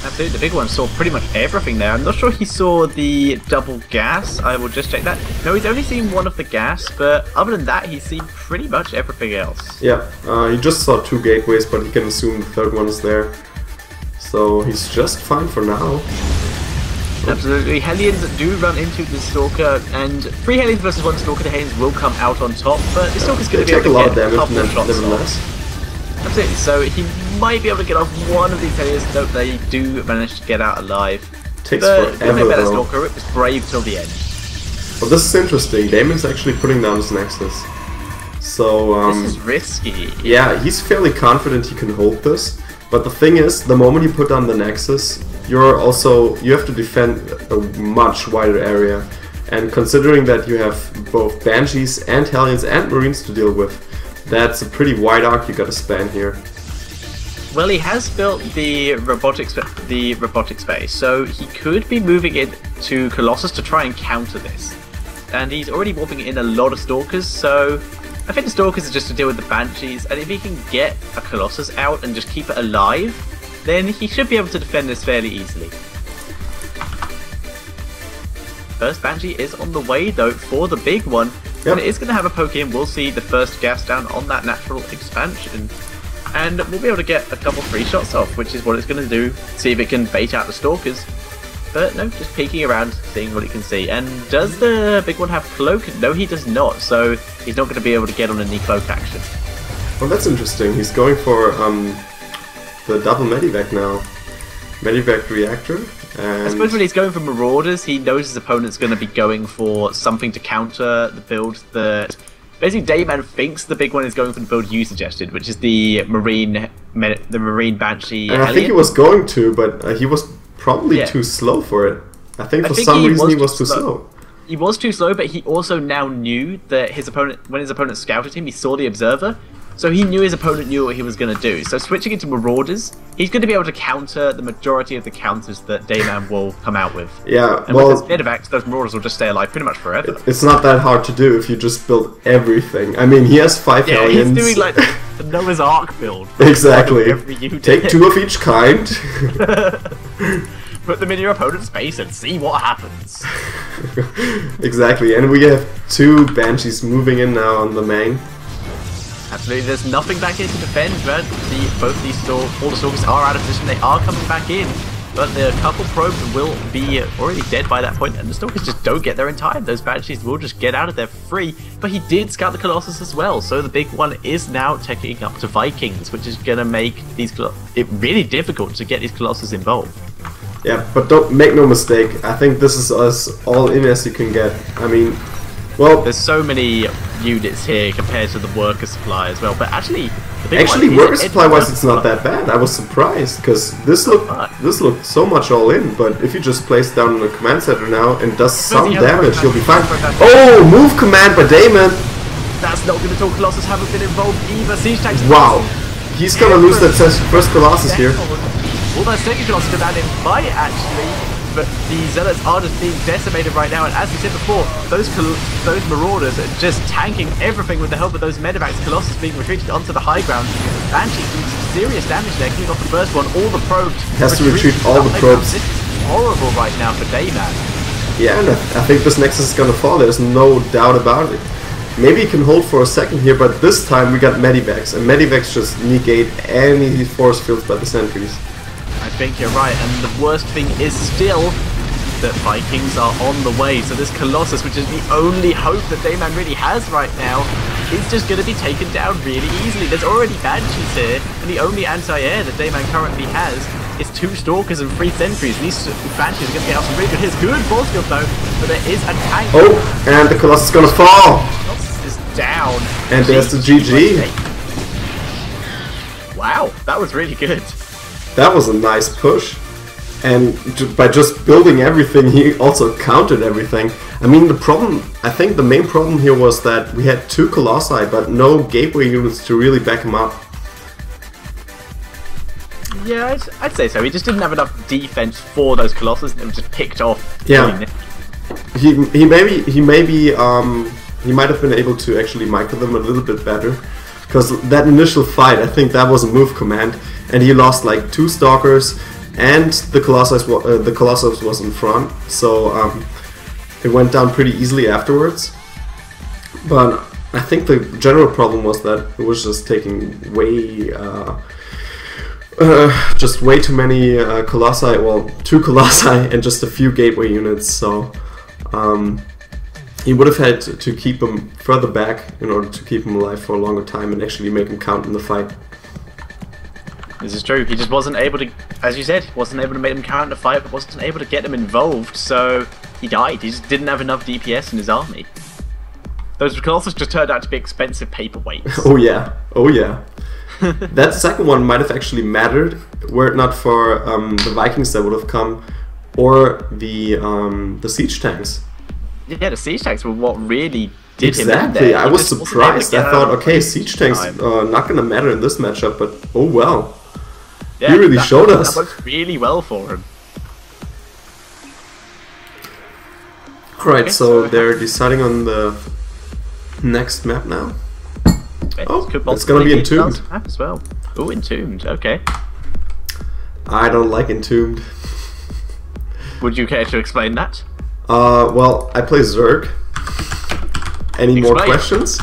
[SPEAKER 2] Absolutely, the big one saw pretty much everything there. I'm not sure he saw the double gas. I will just check that. No, he's only seen one of the gas, but other than that, he's seen pretty much everything else.
[SPEAKER 1] Yeah, he just saw 2 gateways, but he can assume the third one is there. So he's just fine for now.
[SPEAKER 2] Absolutely. Hellions do run into the Stalker, and 3 Hellions versus 1 Stalker, the Hellions will come out on top, but the Stalker's going to be able to get a couple of shots off. Absolutely, so he might be able to get off one of these Hellions. Nope, they do manage to get out alive.
[SPEAKER 1] Takes forever though.
[SPEAKER 2] Stalker, it was brave till the end.
[SPEAKER 1] Well, this is interesting. Dayman's actually putting down his Nexus. So,
[SPEAKER 2] this is risky.
[SPEAKER 1] Yeah, he's fairly confident he can hold this. But the thing is, the moment you put down the Nexus, you have to defend a much wider area. And considering that you have both Banshees and Hellions and Marines to deal with, that's a pretty wide arc you gotta span here.
[SPEAKER 2] Well, he has built the robotic space, so he could be moving it to Colossus to try and counter this. And he's already warping in a lot of Stalkers, so I think the Stalkers are just to deal with the Banshees, and if he can get a Colossus out and just keep it alive, then he should be able to defend this fairly easily. First Banshee is on the way though for the big one.
[SPEAKER 1] Yep.
[SPEAKER 2] And it is going to have a poke in. We'll see the first gas down on that natural expansion. And we'll be able to get a couple 3 shots off, which is what it's going to do. See if it can bait out the Stalkers. But no, just peeking around, seeing what it can see. And does the big one have cloak? No, he does not. So he's not going to be able to get on any cloak action.
[SPEAKER 1] Well, that's interesting. He's going for the double Medivac now. Medivac reactor. And
[SPEAKER 2] I suppose when he's going for Marauders, he knows his opponent's going to be going for something to counter the build that... Basically, Dayman thinks the big one is going for the build you suggested, which is the Marine Banshee.
[SPEAKER 1] And I think he was going to, but he was probably too slow for it. I think for some reason he was too slow.
[SPEAKER 2] He was too slow, but he also now knew that his opponent, when his opponent scouted him, he saw the Observer. So he knew his opponent knew what he was going to do. So switching into Marauders, he's going to be able to counter the majority of the counters that Dayman will come out with.
[SPEAKER 1] Yeah,
[SPEAKER 2] and
[SPEAKER 1] well,
[SPEAKER 2] with his Medivacs, those Marauders will just stay alive pretty much forever.
[SPEAKER 1] It's not that hard to do if you just build everything. I mean, he has 5 Hellions.
[SPEAKER 2] He's doing like the Noah's Ark build.
[SPEAKER 1] Exactly. Take 2 of each kind.
[SPEAKER 2] Put them in your opponent's base and see what happens.
[SPEAKER 1] Exactly, and we have 2 Banshees moving in now on the main.
[SPEAKER 2] Absolutely, there's nothing back here to defend, but all the Stalkers are out of position. They are coming back in, but the couple probes will be already dead by that point, and the Stalkers just don't get there in time. Those Banshees will just get out of there free, but he did scout the Colossus as well, so the big one is now taking up to Vikings, which is going to make it really difficult to get these Colossus involved.
[SPEAKER 1] Yeah, but don't make no mistake, I think this is as all in as you can get. I mean, well,
[SPEAKER 2] there's so many units here compared to the worker supply as well, but actually
[SPEAKER 1] worker supply wise it's not that bad. I was surprised because this looked so much all in, but if you just place down the command center now and does some damage, you'll be fine. Oh, move command by Dayman.
[SPEAKER 2] That's not going to talk. Colossus haven't been involved either. Siege tanks.
[SPEAKER 1] Wow, he's gonna lose that first Colossus here.
[SPEAKER 2] Although second Colossus command in might actually, but the Zealots are just being decimated right now, and as we said before, those Marauders are just tanking everything with the help of those Medivacs. Colossus being retreated onto the high ground. Banshee doing some serious damage there, killing off the first one. All the probes
[SPEAKER 1] has to retreat all the probes.
[SPEAKER 2] This is horrible right now for Dayman.
[SPEAKER 1] Yeah, and I think this Nexus is gonna fall. There's no doubt about it. Maybe he can hold for a second here, but this time we got Medivacs, and Medivacs just negate any force fields by the sentries.
[SPEAKER 2] I think you're right, and the worst thing is still that Vikings are on the way, so this Colossus, which is the only hope that Dayman really has right now, is just going to be taken down really easily. There's already Banshees here, and the only anti-air that Dayman currently has is 2 Stalkers and 3 Sentries. These Banshees are going to get out some really good hits. Good force field though, but there is a tank.
[SPEAKER 1] Oh, and the Colossus is going to fall!
[SPEAKER 2] Colossus is down.
[SPEAKER 1] And there's the GG.
[SPEAKER 2] Wow, that was really good.
[SPEAKER 1] That was a nice push, and by just building everything, he also countered everything. I mean, I think the main problem here was that we had 2 Colossi, but no gateway units to really back him up.
[SPEAKER 2] Yeah, I'd say so. He just didn't have enough defense for those Colossus, and it was just picked off.
[SPEAKER 1] Yeah, he might have been able to actually micro them a little bit better. Because that initial fight, I think that was a move command, and he lost like 2 Stalkers, and the Colossus was in front, so it went down pretty easily afterwards. But I think the general problem was that it was just taking way too many Colossi, well, 2 Colossi and just a few gateway units, so he would have had to keep them further back in order to keep him alive for a longer time and actually make him count in the fight.
[SPEAKER 2] This is true. He just wasn't able to, as you said, wasn't able to make him count in the fight, but wasn't able to get him involved, so he died. He just didn't have enough DPS in his army. Those Colossus just turned out to be expensive paperweights.
[SPEAKER 1] Oh yeah, oh yeah. That second one might have actually mattered were it not for the Vikings that would have come, or the siege tanks.
[SPEAKER 2] Yeah, the siege tanks were what really did him in
[SPEAKER 1] Exactly,
[SPEAKER 2] there.
[SPEAKER 1] I was surprised. I thought, okay, siege tanks not gonna matter in this matchup, but oh well.
[SPEAKER 2] Yeah,
[SPEAKER 1] he really showed us.
[SPEAKER 2] That worked really well for him.
[SPEAKER 1] Alright, so they're deciding on the next map now. Oh, it's gonna be Entombed
[SPEAKER 2] as well. Oh, Entombed. Okay.
[SPEAKER 1] I don't like Entombed.
[SPEAKER 2] Would you care to explain that?
[SPEAKER 1] Well, I play Zerg. Any more questions?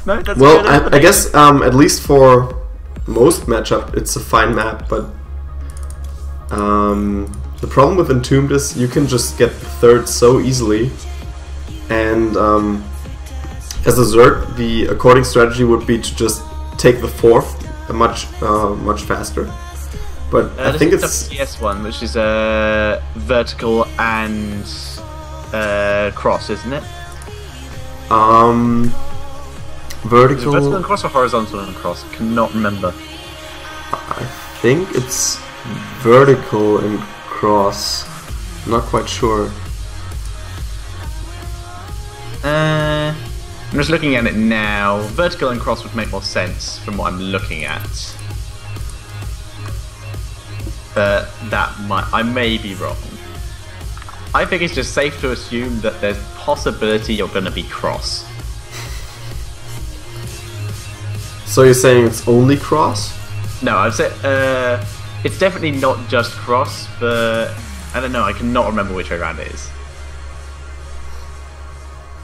[SPEAKER 2] No, that's
[SPEAKER 1] well, I guess at least for most matchup, it's a fine map, but the problem with Entombed is you can just get the third so easily, and as a Zerg, the according strategy would be to just take the fourth much faster. But I think it's
[SPEAKER 2] the PS one, which is vertical and cross, isn't it?
[SPEAKER 1] Vertical.
[SPEAKER 2] Vertical and cross or horizontal and cross? I cannot remember.
[SPEAKER 1] I think it's vertical and cross. I'm not quite sure.
[SPEAKER 2] I'm just looking at it now. Vertical and cross would make more sense from what I'm looking at. But I may be wrong. I think it's just safe to assume that there's possibility you're going to be cross.
[SPEAKER 1] So you're saying it's only cross?
[SPEAKER 2] No, I'd say it's definitely not just cross, but I don't know. I cannot remember which way around it is.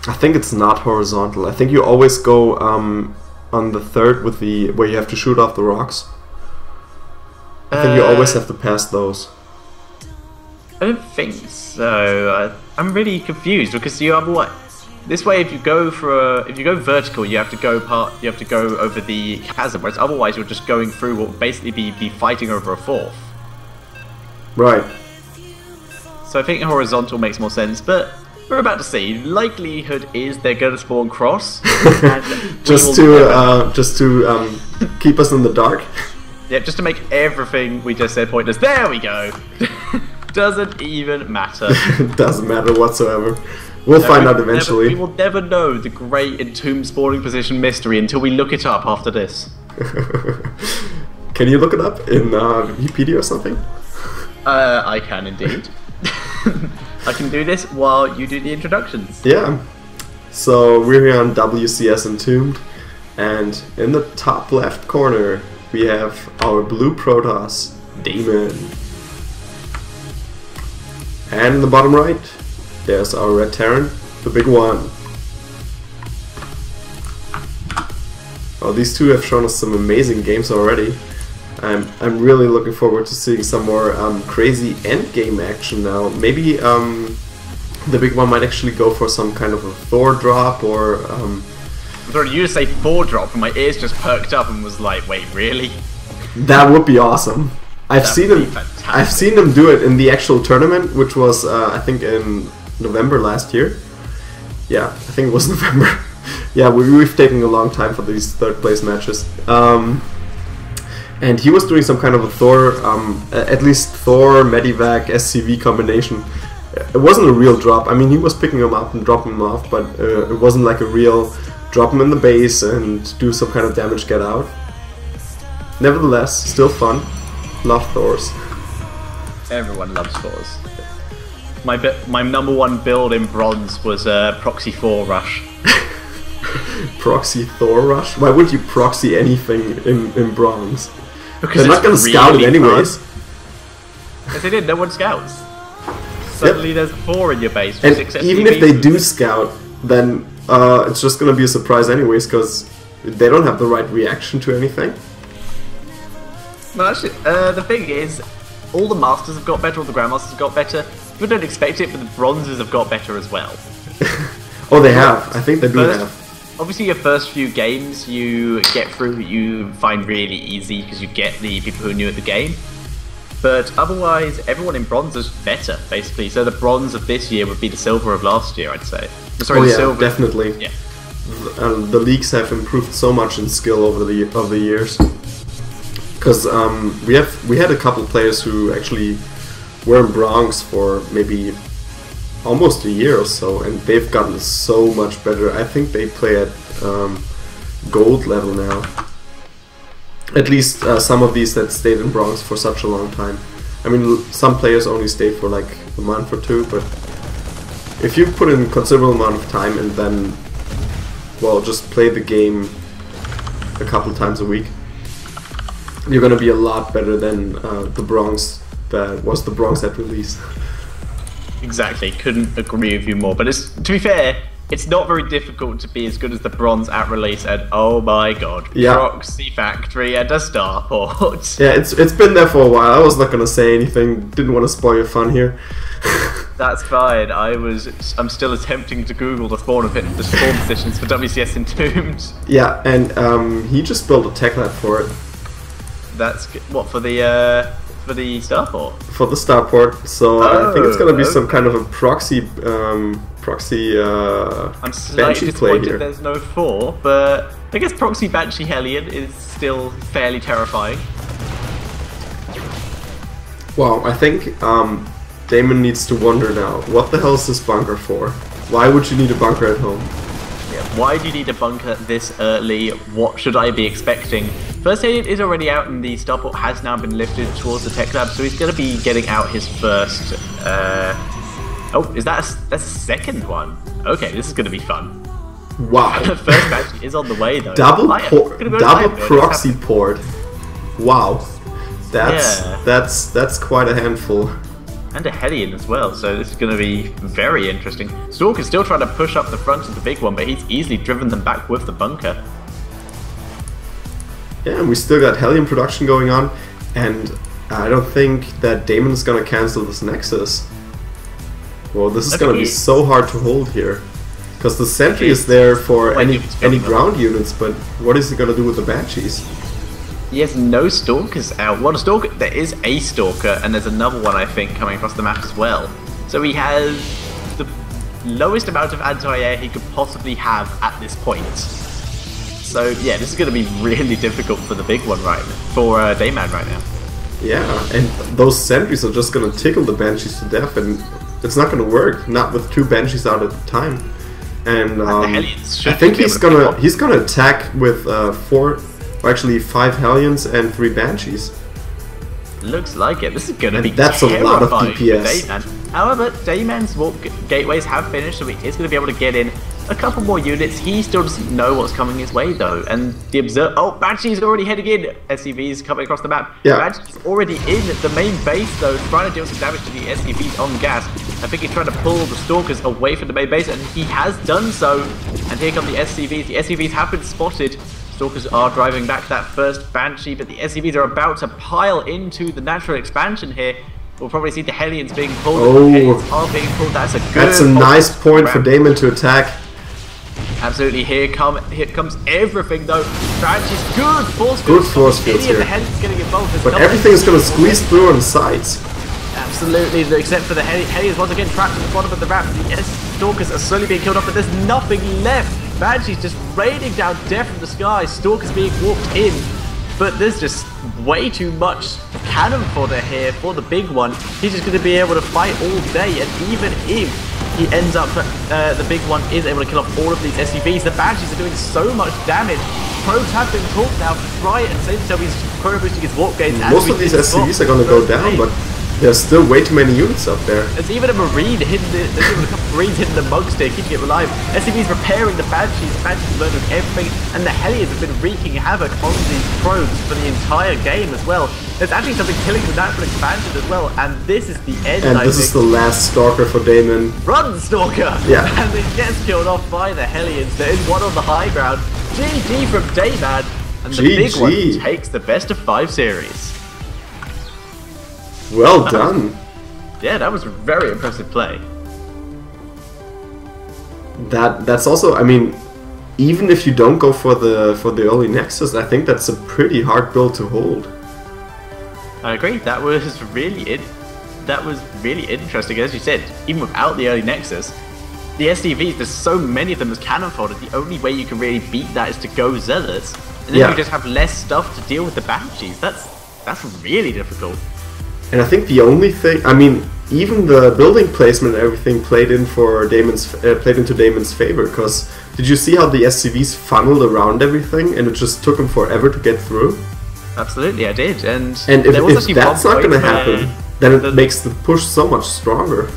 [SPEAKER 1] I think it's not horizontal. I think you always go on the third with the where you have to shoot off the rocks. I think you always have to pass those.
[SPEAKER 2] I don't think so. I'm really confused because you have what? This way, if you go vertical, you have to go over the chasm, whereas otherwise you're just going through what would basically be fighting over a fourth.
[SPEAKER 1] Right.
[SPEAKER 2] So I think horizontal makes more sense, but we're about to see. Likelihood is they're going to spawn cross.
[SPEAKER 1] just to keep us in the dark.
[SPEAKER 2] Yeah, just to make everything we just said pointless. There we go. Doesn't even matter.
[SPEAKER 1] Doesn't matter whatsoever. We'll find out eventually.
[SPEAKER 2] We will never know the great Entombed spawning position mystery until we look it up after this.
[SPEAKER 1] Can you look it up in Wikipedia or something?
[SPEAKER 2] I can indeed. I can do this while you do the introductions.
[SPEAKER 1] Yeah. So we're here on WCS Entombed, and in the top left corner we have our blue Protoss, Dayman. And in the bottom right, there's our red Terran, TheBigOne. Oh, these two have shown us some amazing games already. I'm really looking forward to seeing some more crazy endgame action now. Maybe TheBigOne might actually go for some kind of a Thor drop, or
[SPEAKER 2] I thought you to say 4 drop, and my ears just perked up and was like, wait, really?
[SPEAKER 1] That would be awesome. I've seen them do it in the actual tournament, which was I think in November last year. Yeah, I think it was November. Yeah, we've taken a long time for these third place matches. And he was doing some kind of a Thor, at least Thor, Medivac, SCV combination. It wasn't a real drop. I mean, he was picking them up and dropping them off, but it wasn't like a real drop them in the base and do some kind of damage get out. Nevertheless, still fun. Love Thors.
[SPEAKER 2] Everyone loves Thors. My number one build in bronze was Proxy 4 Rush.
[SPEAKER 1] Proxy Thor Rush? Why would you proxy anything in bronze?
[SPEAKER 2] Because
[SPEAKER 1] they're not going to scout it anyways.
[SPEAKER 2] If they did, no one scouts. Suddenly there's 4 in your base.
[SPEAKER 1] And even if they do scout, then it's just going to be a surprise anyways, because they don't have the right reaction to anything.
[SPEAKER 2] Well, actually, the thing is, all the Masters have got better, all the Grandmasters have got better. People don't expect it, but the Bronzes have got better as well.
[SPEAKER 1] Oh, they have. I think they do have.
[SPEAKER 2] Obviously, your first few games you get through, you find really easy because you get the people who are new at the game. But otherwise, everyone in Bronze is better, basically. So the Bronze of this year would be the Silver of last year, I'd say. Sorry, the Silver.
[SPEAKER 1] Definitely.
[SPEAKER 2] Yeah.
[SPEAKER 1] The leagues have improved so much in skill over the years. Because we had a couple players who actually were in Bronze for maybe almost a year or so, and they've gotten so much better. I think they play at Gold level now. At least some of these that stayed in Bronze for such a long time. I mean, some players only stay for like a month or 2, but if you put in a considerable amount of time and then, well, just play the game a couple times a week, you're gonna be a lot better than the Bronze that was the Bronze at release.
[SPEAKER 2] Exactly, couldn't agree with you more. But to be fair, it's not very difficult to be as good as the Bronze at release, and oh my god, Proxy Factory and a Starport.
[SPEAKER 1] Yeah, it's been there for a while. I was not gonna say anything. Didn't want to spoil your fun here.
[SPEAKER 2] That's fine. I'm still attempting to Google the spawn positions for WCS Entombed.
[SPEAKER 1] Yeah, and he just built a tech lab for it.
[SPEAKER 2] That's good. What, for the Starport?
[SPEAKER 1] For the Starport. So I think it's gonna be some kind of a proxy
[SPEAKER 2] I'm slightly disappointed there's no 4, but I guess Proxy Banshee Hellion is still fairly terrifying.
[SPEAKER 1] Wow, I think Dayman needs to wonder now, what the hell is this bunker for? Why would you need a bunker at home?
[SPEAKER 2] Yeah, why do you need a bunker this early? What should I be expecting? First aid is already out and the Starport has now been lifted towards the tech lab, so he's going to be getting out his first... oh, is that that's a second one? Okay, this is going to be fun.
[SPEAKER 1] Wow.
[SPEAKER 2] The first match is on the way though.
[SPEAKER 1] Double proxy port. Wow. That's quite a handful.
[SPEAKER 2] And a Hellion as well, so this is going to be very interesting. Stalker's still trying to push up the front of the big one, but he's easily driven them back with the bunker.
[SPEAKER 1] Yeah, and we still got Hellion production going on, and I don't think that Dayman is going to cancel this Nexus. Well, this is going to be so hard to hold here. Because the Sentry is there for any ground units, but what is he going to do with the Banshees?
[SPEAKER 2] He has no Stalkers out. Well, there is a Stalker, and there's another one, I think, coming across the map as well. So he has the lowest amount of anti-air he could possibly have at this point. So, yeah, this is going to be really difficult for the big one for Dayman right now.
[SPEAKER 1] Yeah, and those Sentries are just going to tickle the Banshees to death, and it's not going to work, not with 2 Banshees out at a time. And I think he's gonna attack with 5 Hellions and 3 Banshees.
[SPEAKER 2] Looks like it. This is gonna be
[SPEAKER 1] that's a lot of DPS.
[SPEAKER 2] However, Dayman's warp gateways have finished, so he is gonna be able to get in a couple more units. He still doesn't know what's coming his way though, and the Banshee's already heading in. SCVs coming across the map.
[SPEAKER 1] Yeah.
[SPEAKER 2] Banshee's already in the main base though, trying to deal some damage to the SCVs on gas. I think he's trying to pull the Stalkers away from the main base, and he has done so. And here come the SCVs. The SCVs have been spotted. Stalkers are driving back that first Banshee, but the SCVs are about to pile into the natural expansion here. We'll probably see the Hellions being pulled.
[SPEAKER 1] Oh,
[SPEAKER 2] the Hellions are being pulled. That's
[SPEAKER 1] a nice point for Dayman to attack.
[SPEAKER 2] Absolutely, here comes everything though. Banshee's good force fields.
[SPEAKER 1] Good force fields here.
[SPEAKER 2] The Hellions getting involved.
[SPEAKER 1] But everything is going to squeeze through on the sides.
[SPEAKER 2] Absolutely, except for the Hellions once again trapped at the bottom of the ramp. The Stalkers are slowly being killed off, but there's nothing left. Banshee's just raining down death from the sky. Stalkers being walked in, but there's just way too much cannon fodder here for the big one. He's just going to be able to fight all day, and even if he ends up, the big one is able to kill off all of these SCVs. The Banshees are doing so much damage. Probes have been taught now to try and save himself. He's chrono boosting his warp gates.
[SPEAKER 1] Most of these SCVs are going to go down, but There's still way too many units up there.
[SPEAKER 2] There's even a marine hidden. There's even a couple of marines hidden the monks there, keeping it alive. SCV's repairing the banshees. Banshees murdering everything, and the Hellions have been wreaking havoc on these probes for the entire game as well. There's actually something killing the natural expansion as well, and this is the end.
[SPEAKER 1] And this is the last Stalker for Dayman.
[SPEAKER 2] Run, Stalker!
[SPEAKER 1] Yeah.
[SPEAKER 2] And it gets killed off by the Hellions. There is one on the high ground. GG from Dayman, and the big one takes the best of 5 series.
[SPEAKER 1] Well done.
[SPEAKER 2] Yeah, that was a very impressive play.
[SPEAKER 1] That's also, I mean, even if you don't go for the early Nexus, I think that's a pretty hard build to hold.
[SPEAKER 2] I agree. That was really interesting. As you said, even without the early Nexus, the SCVs, there's so many of them as cannon fodder. The only way you can really beat that is to go Zealots, and then you just have less stuff to deal with the Banshees. That's really difficult.
[SPEAKER 1] And I think the only thing, I mean, even the building placement and everything played into Dayman's favor. Because did you see how the SCVs funneled around everything, and it just took them forever to get through?
[SPEAKER 2] Absolutely, I did. And
[SPEAKER 1] if that's not going to happen, then it makes the push so much stronger.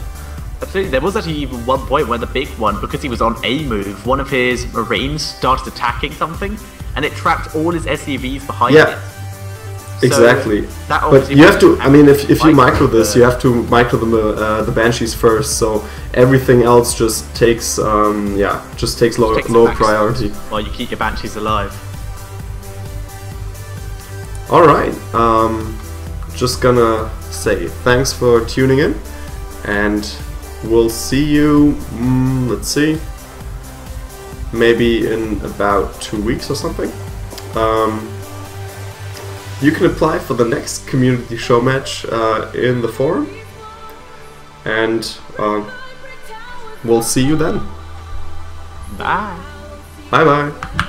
[SPEAKER 2] Absolutely, there was actually even one point where the big one, because he was on a move, one of his marines started attacking something, and it trapped all his SCVs behind it.
[SPEAKER 1] Exactly. But you have to, I mean, if you micro this, you have to micro the Banshees first, so everything else just takes, low priority.
[SPEAKER 2] While you keep your Banshees alive.
[SPEAKER 1] Alright, just gonna say thanks for tuning in, and we'll see you, let's see, maybe in about 2 weeks or something. You can apply for the next community show match in the forum, and we'll see you then.
[SPEAKER 2] Bye.
[SPEAKER 1] Bye bye.